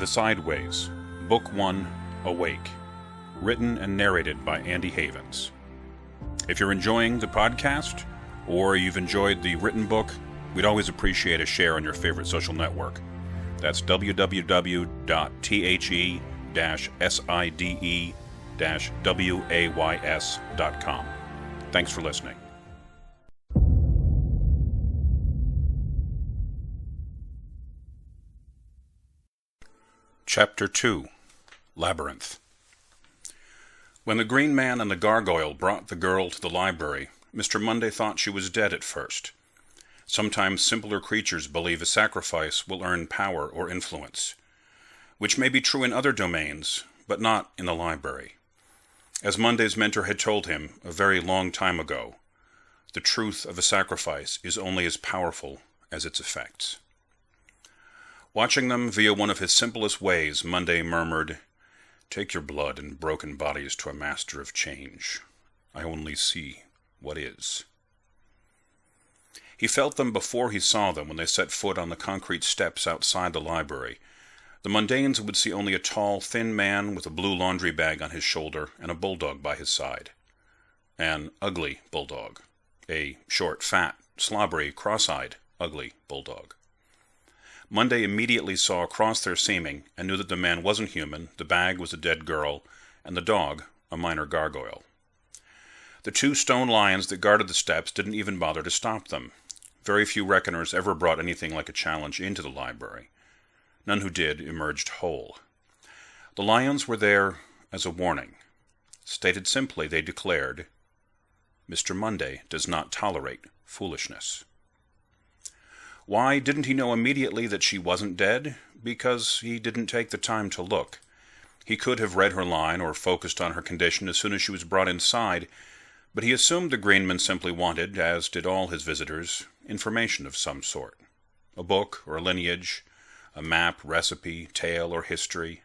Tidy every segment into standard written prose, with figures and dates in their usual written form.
The Sideways, Book 1, Awake, written and narrated by Andy Havens. If you're enjoying the podcast, or you've enjoyed the written book, we'd always appreciate a share on your favorite social network. That's www.the-side-ways.com. Thanks for listening. Chapter 2, Labyrinth. When the Green Man and the Gargoyle brought the girl to the library, Mr. Monday thought she was dead at first. Sometimes simpler creatures believe a sacrifice will earn power or influence, which may be true in other domains, but not in the library. As Monday's mentor had told him a very long time ago, the truth of a sacrifice is only as powerful as its effects. Watching them via one of his simplest ways, Monday murmured, "Take your blood and broken bodies to a master of change. I only see what is." He felt them before he saw them when they set foot on the concrete steps outside the library. The mundanes would see only a tall, thin man with a blue laundry bag on his shoulder and a bulldog by his side. An ugly bulldog. A short, fat, slobbery, cross-eyed, ugly bulldog. Monday immediately saw across their seeming and knew that the man wasn't human, the bag was a dead girl, and the dog a minor gargoyle. The two stone lions that guarded the steps didn't even bother to stop them. Very few reckoners ever brought anything like a challenge into the library. None who did emerged whole. The lions were there as a warning. Stated simply, they declared, "Mr. Monday does not tolerate foolishness." Why didn't he know immediately that she wasn't dead? Because he didn't take the time to look. He could have read her line or focused on her condition as soon as she was brought inside, but he assumed the Greenman simply wanted, as did all his visitors, information of some sort. A book or a lineage, a map, recipe, tale, or history.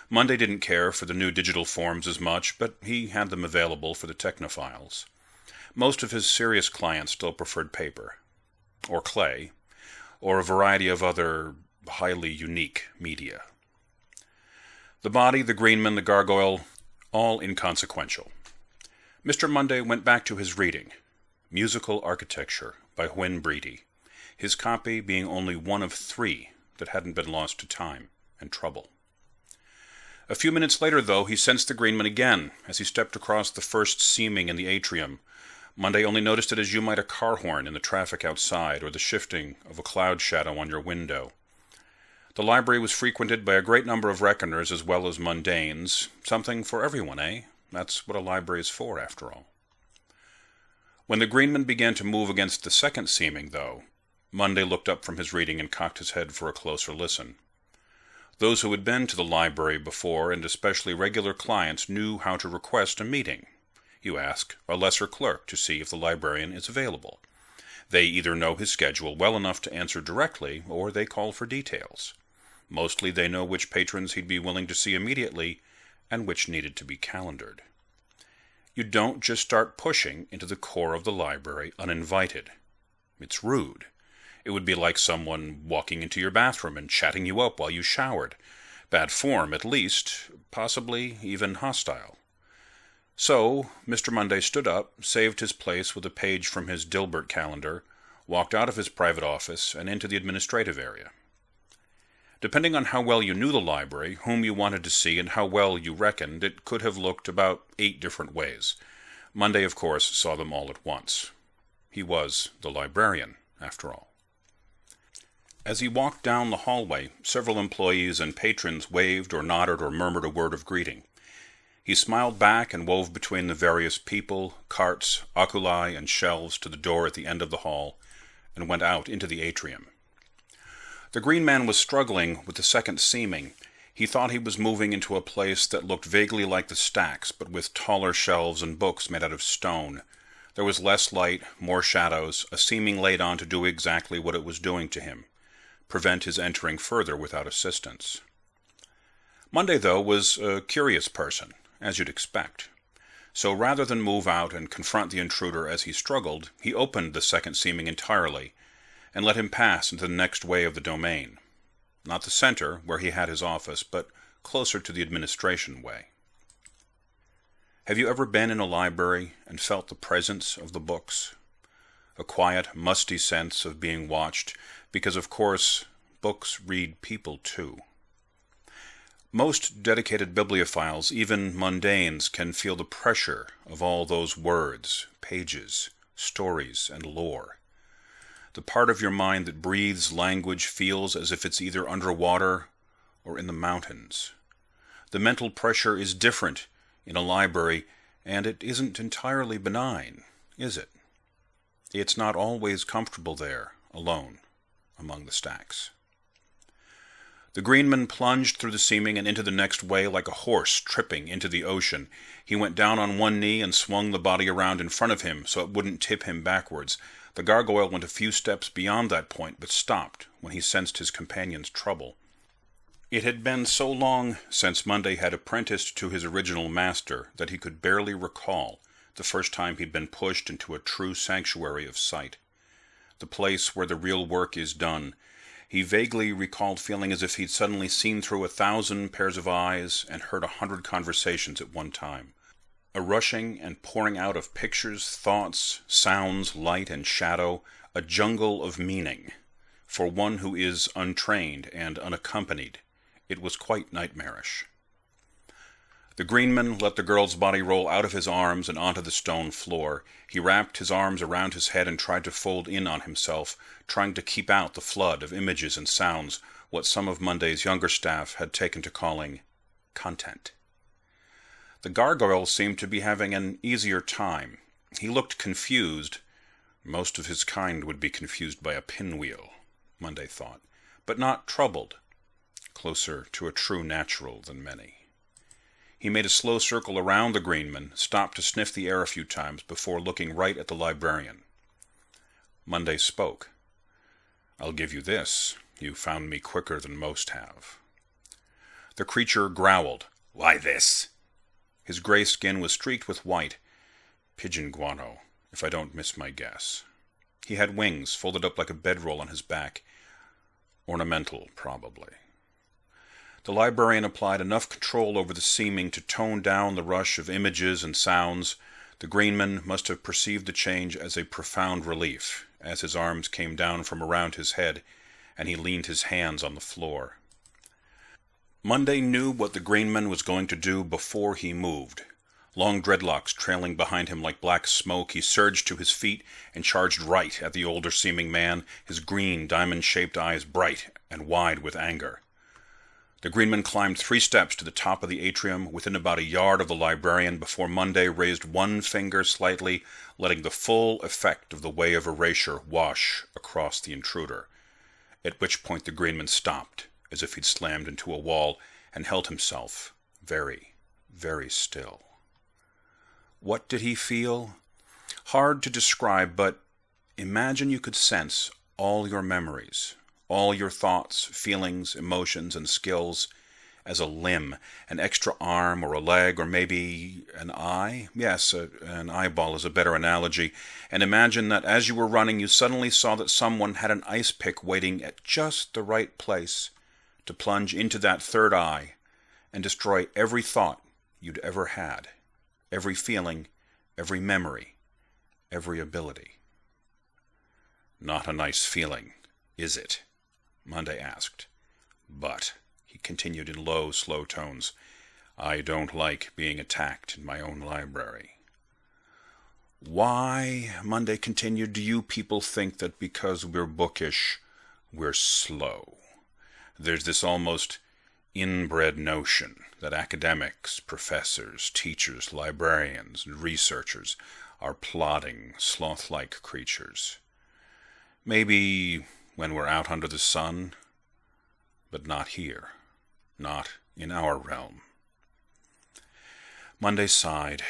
Monday didn't care for the new digital forms as much, but he had them available for the technophiles. Most of his serious clients still preferred paper, or clay, or a variety of other highly unique media. The body, the Greenman, the gargoyle, all inconsequential. Mr. Monday went back to his reading, Musical Architecture by Hwyn Breedy, his copy being only one of 3 that hadn't been lost to time and trouble. A few minutes later, though, he sensed the Greenman again as he stepped across the first seaming in the atrium. Monday only noticed it as you might a car horn in the traffic outside, or the shifting of a cloud shadow on your window. The library was frequented by a great number of reckoners as well as mundanes. Something for everyone, eh? That's what a library is for, after all. When the Greenman began to move against the second seaming, though, Monday looked up from his reading and cocked his head for a closer listen. Those who had been to the library before, and especially regular clients, knew how to request a meeting. You ask a lesser clerk to see if the librarian is available. They either know his schedule well enough to answer directly, or they call for details. Mostly they know which patrons he'd be willing to see immediately, and which needed to be calendared. You don't just start pushing into the core of the library uninvited. It's rude. It would be like someone walking into your bathroom and chatting you up while you showered. Bad form, at least, possibly even hostile. So, Mr. Monday stood up, saved his place with a page from his Dilbert calendar, walked out of his private office and into the administrative area. Depending on how well you knew the library, whom you wanted to see, and how well you reckoned, it could have looked about 8 different ways. Monday, of course, saw them all at once. He was the librarian, after all. As he walked down the hallway, several employees and patrons waved or nodded or murmured a word of greeting. He smiled back and wove between the various people, carts, oculi, and shelves to the door at the end of the hall, and went out into the atrium. The Green Man was struggling with the second seaming. He thought he was moving into a place that looked vaguely like the stacks, but with taller shelves and books made out of stone. There was less light, more shadows, a seaming laid on to do exactly what it was doing to him, prevent his entering further without assistance. Monday, though, was a curious person, as you'd expect. So rather than move out and confront the intruder as he struggled, he opened the second seaming entirely, and let him pass into the next way of the domain. not the center, where he had his office, but closer to the administration way. Have you ever been in a library and felt the presence of the books? A quiet, musty sense of being watched, because, of course, books read people too. Most dedicated bibliophiles, even mundanes, can feel the pressure of all those words, pages, stories, and lore. The part of your mind that breathes language feels as if it's either underwater or in the mountains. The mental pressure is different in a library, and it isn't entirely benign, is it? It's not always comfortable there, alone, among the stacks. The greenman plunged through the seaming and into the next way like a horse tripping into the ocean. He went down on one knee and swung the body around in front of him so it wouldn't tip him backwards. The gargoyle went a few steps beyond that point, but stopped when he sensed his companion's trouble. It had been so long since Monday had apprenticed to his original master that he could barely recall the first time he'd been pushed into a true sanctuary of sight, the place where the real work is done. He vaguely recalled feeling as if he'd suddenly seen through 1,000 pairs of eyes and heard 100 conversations at one time. A rushing and pouring out of pictures, thoughts, sounds, light and shadow, a jungle of meaning. For one who is untrained and unaccompanied, it was quite nightmarish. The greenman let the girl's body roll out of his arms and onto the stone floor. He wrapped his arms around his head and tried to fold in on himself, trying to keep out the flood of images and sounds, what some of Monday's younger staff had taken to calling content. The gargoyle seemed to be having an easier time. He looked confused. Most of his kind would be confused by a pinwheel, Monday thought, but not troubled. Closer to a true natural than many. He made a slow circle around the greenman, stopped to sniff the air a few times before looking right at the librarian. Monday spoke. "I'll give you this. You found me quicker than most have." The creature growled. "Why this?" His gray skin was streaked with white. Pigeon guano, if I don't miss my guess. He had wings folded up like a bedroll on his back. Ornamental, probably. The librarian applied enough control over the seaming to tone down the rush of images and sounds. The greenman must have perceived the change as a profound relief, as his arms came down from around his head, and he leaned his hands on the floor. Monday knew what the greenman was going to do before he moved. Long dreadlocks trailing behind him like black smoke, he surged to his feet and charged right at the older-seeming man, his green, diamond-shaped eyes bright and wide with anger. The greenman climbed 3 steps to the top of the atrium, within about a yard of the librarian, before Monday raised one finger slightly, letting the full effect of the way of erasure wash across the intruder, at which point the greenman stopped, as if he'd slammed into a wall, and held himself very, very still. What did he feel? Hard to describe, but imagine you could sense all your memories, all your thoughts, feelings, emotions, and skills as a limb, an extra arm or a leg or maybe an eye. Yes, an eyeball is a better analogy. And imagine that as you were running, you suddenly saw that someone had an ice pick waiting at just the right place to plunge into that third eye and destroy every thought you'd ever had, every feeling, every memory, every ability. Not a nice feeling, is it? Monday asked. But, he continued in low, slow tones, I don't like being attacked in my own library. Why, Monday continued, do you people think that because we're bookish, we're slow? There's this almost inbred notion that academics, professors, teachers, librarians, and researchers are plodding, sloth-like creatures. Maybe when we're out under the sun, but not here, not in our realm. Monday sighed.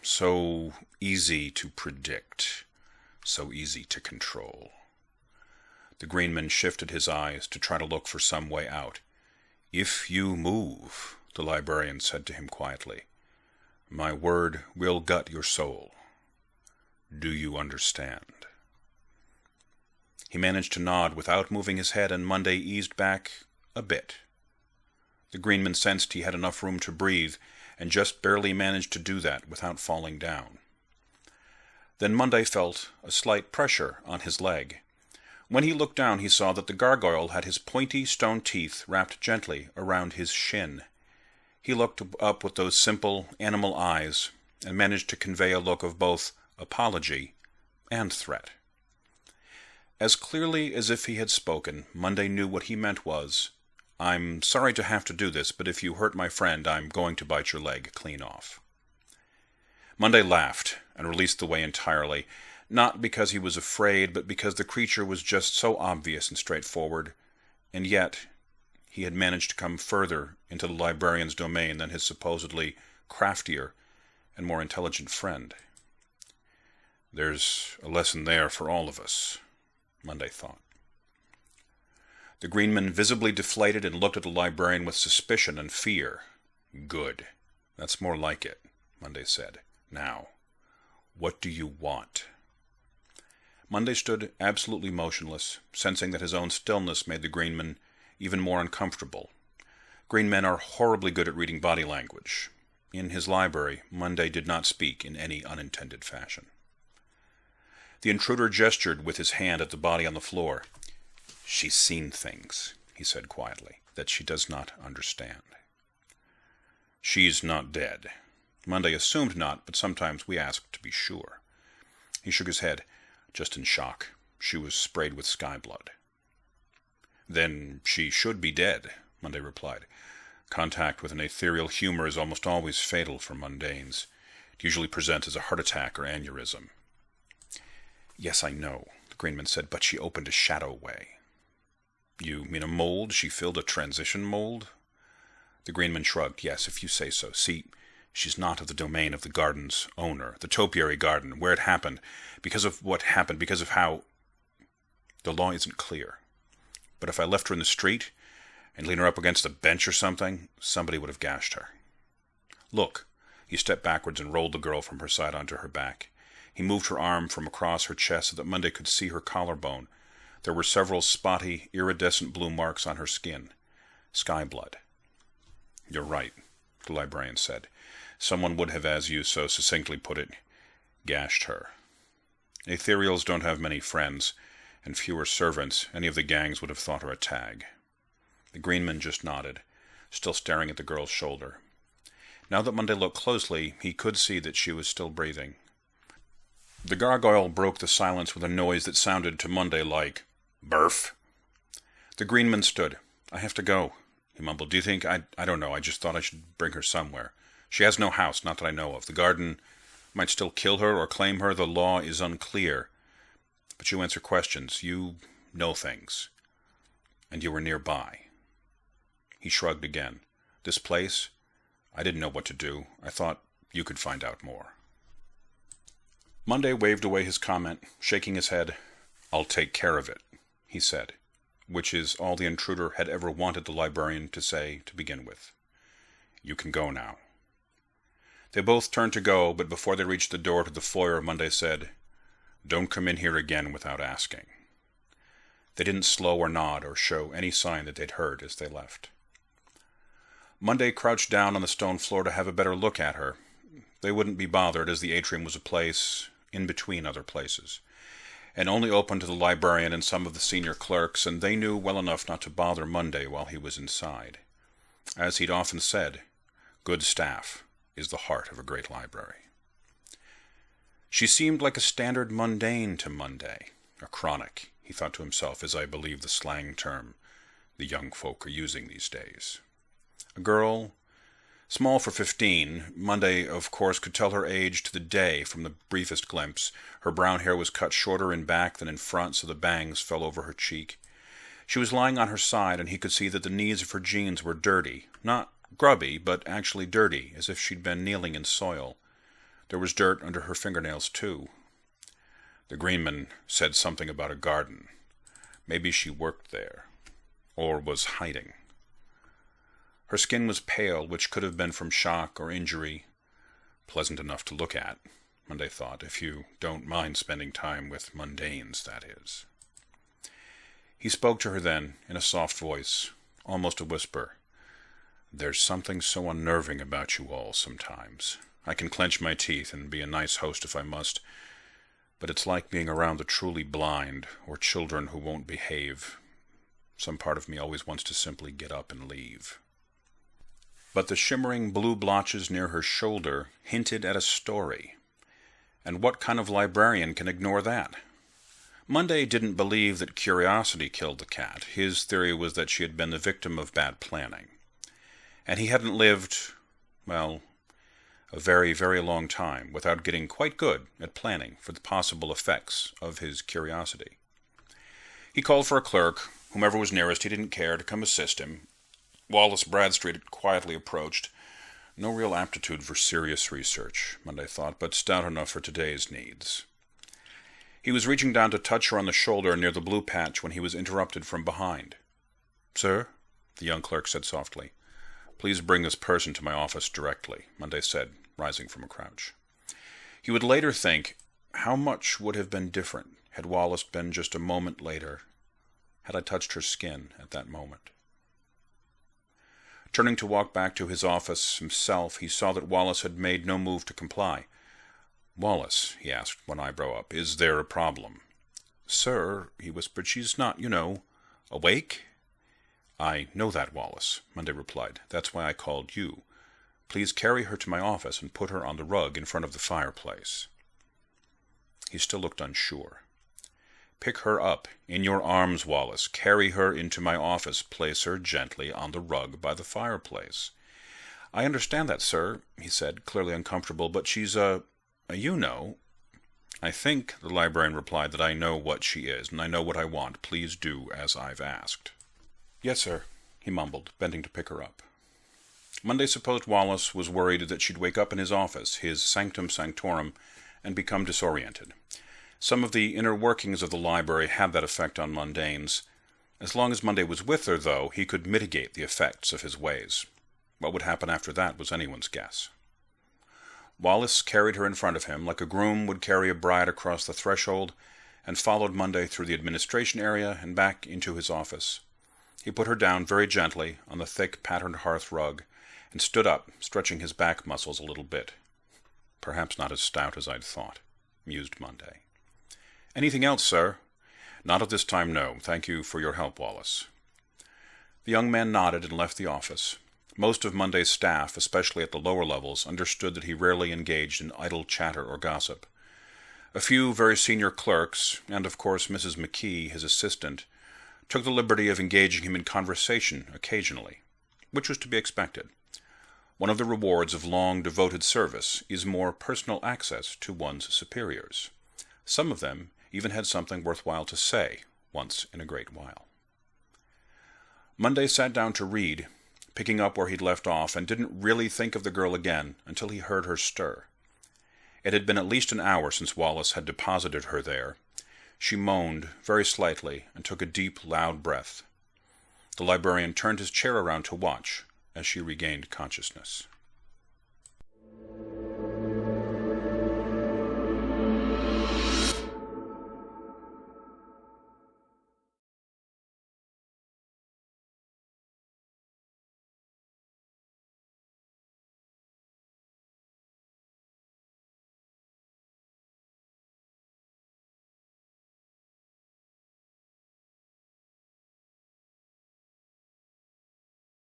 So easy to predict, so easy to control. The greenman shifted his eyes to try to look for some way out. If you move, the librarian said to him quietly, my word will gut your soul. Do you understand? He managed to nod without moving his head, and Monday eased back a bit. The Greenman sensed he had enough room to breathe, and just barely managed to do that without falling down. Then Monday felt a slight pressure on his leg. When he looked down, he saw that the gargoyle had his pointy stone teeth wrapped gently around his shin. He looked up with those simple animal eyes and managed to convey a look of both apology and threat. As clearly as if he had spoken, Monday knew what he meant was, "I'm sorry to have to do this, but if you hurt my friend, I'm going to bite your leg clean off." Monday laughed and released the way entirely, not because he was afraid, but because the creature was just so obvious and straightforward, and yet he had managed to come further into the librarian's domain than his supposedly craftier and more intelligent friend. "There's a lesson there for all of us," Monday thought. The Greenman visibly deflated and looked at the librarian with suspicion and fear. "Good. That's more like it," Monday said. "Now, what do you want?" Monday stood absolutely motionless, sensing that his own stillness made the Greenman even more uncomfortable. Green men are horribly good at reading body language. In his library, Monday did not speak in any unintended fashion. The intruder gestured with his hand at the body on the floor. "She's seen things," he said quietly, "that she does not understand." "She's not dead." Monday assumed not, but sometimes we ask to be sure. He shook his head, just in shock. She was sprayed with sky blood. "Then she should be dead," Monday replied. "Contact with an ethereal humor is almost always fatal for mundanes. It usually presents as a heart attack or aneurysm." "Yes, I know," the Greenman said, "but she opened a shadow way." "You mean a mold? She filled a transition mold?" The Greenman shrugged. "Yes, if you say so. See, she's not of the domain of the garden's owner, the topiary garden, where it happened, because of what happened, because of how... The law isn't clear. But if I left her in the street and leaned her up against a bench or something, somebody would have gashed her. Look." He stepped backwards and rolled the girl from her side onto her back. He moved her arm from across her chest so that Monday could see her collarbone. There were several spotty, iridescent blue marks on her skin. Sky blood. "You're right," the librarian said. "Someone would have, as you so succinctly put it, gashed her. Ethereals don't have many friends, and fewer servants. Any of the gangs would have thought her a tag." The Greenman just nodded, still staring at the girl's shoulder. Now that Monday looked closely, he could see that she was still breathing. The gargoyle broke the silence with a noise that sounded to Monday like, "Burf." The Greenman stood. "I have to go," he mumbled. "Do you think... I don't know. I just thought I should bring her somewhere. She has no house, not that I know of. The garden might still kill her or claim her. The law is unclear. But you answer questions. You know things. And you were nearby." He shrugged again. "This place? I didn't know what to do. I thought you could find out more." Monday waved away his comment, shaking his head. "I'll take care of it," he said, which is all the intruder had ever wanted the librarian to say to begin with. "You can go now." They both turned to go, but before they reached the door to the foyer, Monday said, "Don't come in here again without asking." They didn't slow or nod or show any sign that they'd heard as they left. Monday crouched down on the stone floor to have a better look at her. They wouldn't be bothered, as the atrium was a place in between other places, and only open to the librarian and some of the senior clerks, and they knew well enough not to bother Monday while he was inside. As he'd often said, good staff is the heart of a great library. She seemed like a standard mundane to Monday, a chronic, he thought to himself, as I believe the slang term the young folk are using these days. A girl, small for 15, Monday, of course, could tell her age to the day from the briefest glimpse. Her brown hair was cut shorter in back than in front, so the bangs fell over her cheek. She was lying on her side, and he could see that the knees of her jeans were dirty. Not grubby, but actually dirty, as if she'd been kneeling in soil. There was dirt under her fingernails, too. The Greenman said something about a garden. Maybe she worked there, or was hiding. Her skin was pale, which could have been from shock or injury. Pleasant enough to look at, Monday thought, if you don't mind spending time with mundanes, that is. He spoke to her then, in a soft voice, almost a whisper. "There's something so unnerving about you all sometimes. I can clench my teeth and be a nice host if I must, but it's like being around the truly blind, or children who won't behave. Some part of me always wants to simply get up and leave." But the shimmering blue blotches near her shoulder hinted at a story. And what kind of librarian can ignore that? Monday didn't believe that curiosity killed the cat. His theory was that she had been the victim of bad planning. And he hadn't lived, well, a very, very long time without getting quite good at planning for the possible effects of his curiosity. He called for a clerk. Whomever was nearest, he didn't care, to come assist him. Wallace Bradstreet quietly approached. No real aptitude for serious research, Monday thought, but stout enough for today's needs. He was reaching down to touch her on the shoulder near the blue patch when he was interrupted from behind. "Sir," the young clerk said softly. "Please bring this person to my office directly," Monday said, rising from a crouch. He would later think, how much would have been different had Wallace been just a moment later, had I touched her skin at that moment. Turning to walk back to his office himself, he saw that Wallace had made no move to comply. "Wallace," he asked, one eyebrow up, "is there a problem?" "Sir," he whispered, "she's not, awake?" "I know that, Wallace," Monday replied. "That's why I called you. Please carry her to my office and put her on the rug in front of the fireplace." He still looked unsure. "Pick her up in your arms, Wallace. Carry her into my office. Place her gently on the rug by the fireplace." "I understand that, sir," he said, clearly uncomfortable, "but she's "I think," the librarian replied, "that I know what she is, and I know what I want. Please do as I've asked." "Yes, sir," he mumbled, bending to pick her up. Monday supposed Wallace was worried that she'd wake up in his office, his sanctum sanctorum, and become disoriented. Some of the inner workings of the library had that effect on mundanes. As long as Monday was with her, though, he could mitigate the effects of his ways. What would happen after that was anyone's guess. Wallace carried her in front of him, like a groom would carry a bride across the threshold, and followed Monday through the administration area and back into his office. He put her down very gently on the thick, patterned hearth rug, and stood up, stretching his back muscles a little bit. "Perhaps not as stout as I'd thought," mused Monday. "Anything else, sir?" "Not at this time, no. Thank you for your help, Wallace." The young man nodded and left the office. Most of Monday's staff, especially at the lower levels, understood that he rarely engaged in idle chatter or gossip. A few very senior clerks, and of course Mrs. McKee, his assistant, took the liberty of engaging him in conversation occasionally, which was to be expected. One of the rewards of long, devoted service is more personal access to one's superiors. Some of them even had something worthwhile to say once in a great while. Monday sat down to read, picking up where he'd left off, and didn't really think of the girl again until he heard her stir. It had been at least an hour since Wallace had deposited her there. She moaned very slightly and took a deep, loud breath. The librarian turned his chair around to watch as she regained consciousness.